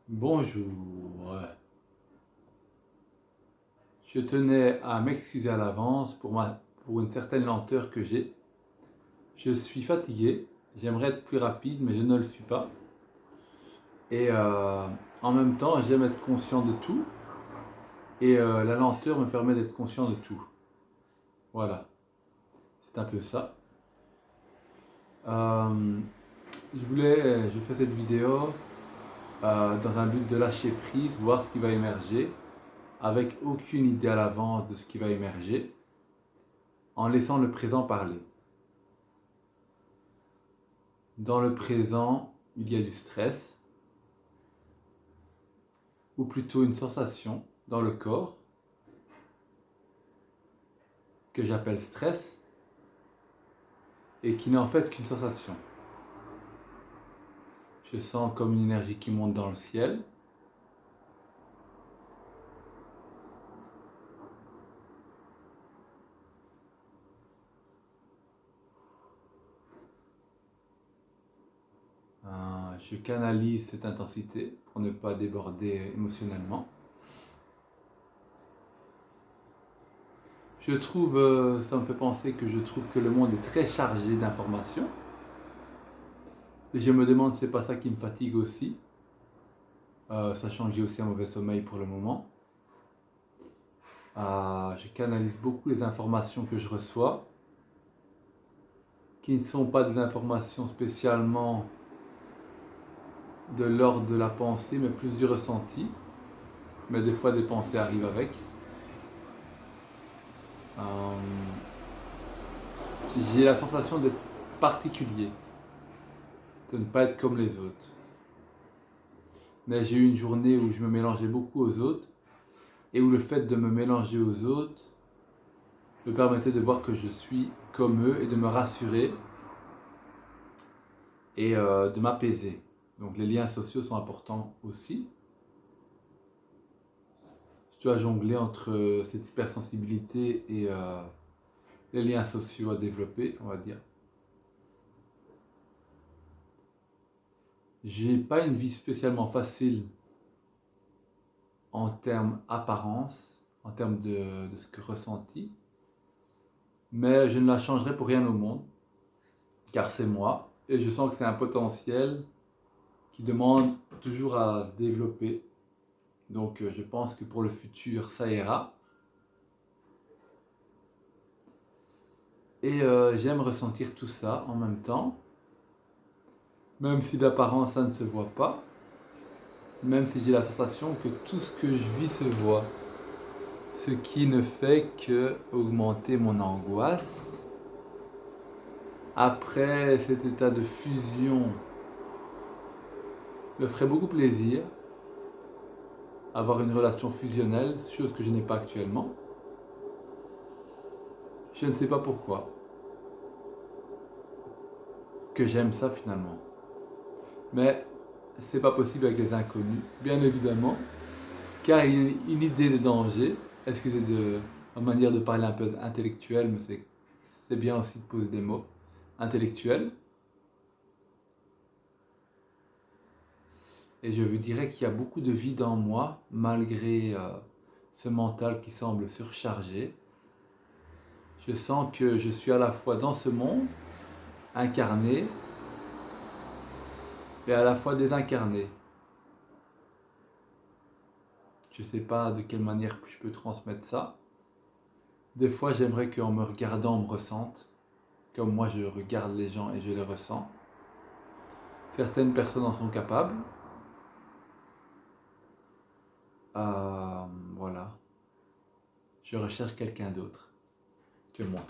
Bonjour. Je tenais à m'excuser à l'avance pour une certaine lenteur que j'ai. Je suis fatigué, j'aimerais être plus rapide, mais je ne le suis pas. Et en même temps, j'aime être conscient de tout. Et la lenteur me permet d'être conscient de tout. Voilà, c'est un peu ça. Euh, je fais cette vidéo dans un but de lâcher prise, voir ce qui va émerger, avec aucune idée à l'avance de ce qui va émerger, en laissant le présent parler. Dans le présent, il y a du stress, ou plutôt une sensation dans le corps, que j'appelle stress, et qui n'est en fait qu'une sensation. Je sens comme une énergie qui monte dans le ciel. Je canalise cette intensité pour ne pas déborder émotionnellement. Ça me fait penser que je trouve que le monde est très chargé d'informations. Et je me demande si c'est pas ça qui me fatigue aussi, sachant que j'ai aussi un mauvais sommeil pour le moment. Je canalise beaucoup les informations que je reçois, qui ne sont pas des informations spécialement de l'ordre de la pensée, mais plus du ressenti. Mais des fois, des pensées arrivent avec. Euh, j'ai la sensation d'être particulier, de ne pas être comme les autres. Mais j'ai eu une journée où je me mélangeais beaucoup aux autres, et où le fait de me mélanger aux autres me permettait de voir que je suis comme eux et de me rassurer et de m'apaiser. Donc les liens sociaux sont importants aussi. Je dois jongler entre cette hypersensibilité et les liens sociaux à développer, on va dire. J'ai pas une vie spécialement facile en termes apparence, en termes de ce que ressenti, mais je ne la changerai pour rien au monde, car c'est moi, et je sens que c'est un potentiel qui demande toujours à se développer. Donc je pense que pour le futur, ça ira. Et j'aime ressentir tout ça en même temps, même si d'apparence ça ne se voit pas, même si j'ai la sensation que tout ce que je vis se voit. Ce qui ne fait que augmenter mon angoisse. Après cet état de fusion, me ferait beaucoup plaisir avoir une relation fusionnelle, chose que je n'ai pas actuellement. Je ne sais pas pourquoi. Que j'aime ça finalement. Mais c'est pas possible avec les inconnus, bien évidemment, car il y a une idée de danger. Excusez de ma manière de parler un peu intellectuelle, mais c'est bien aussi de poser des mots intellectuels. Et je vous dirais qu'il y a beaucoup de vide en moi, malgré ce mental qui semble surchargé. Je sens que je suis à la fois dans ce monde, incarné, et à la fois désincarné. Je ne sais pas de quelle manière je peux transmettre ça. Des fois, j'aimerais qu'en me regardant, on me ressente, comme moi je regarde les gens et je les ressens. Certaines personnes en sont capables. Voilà. Je recherche quelqu'un d'autre que moi.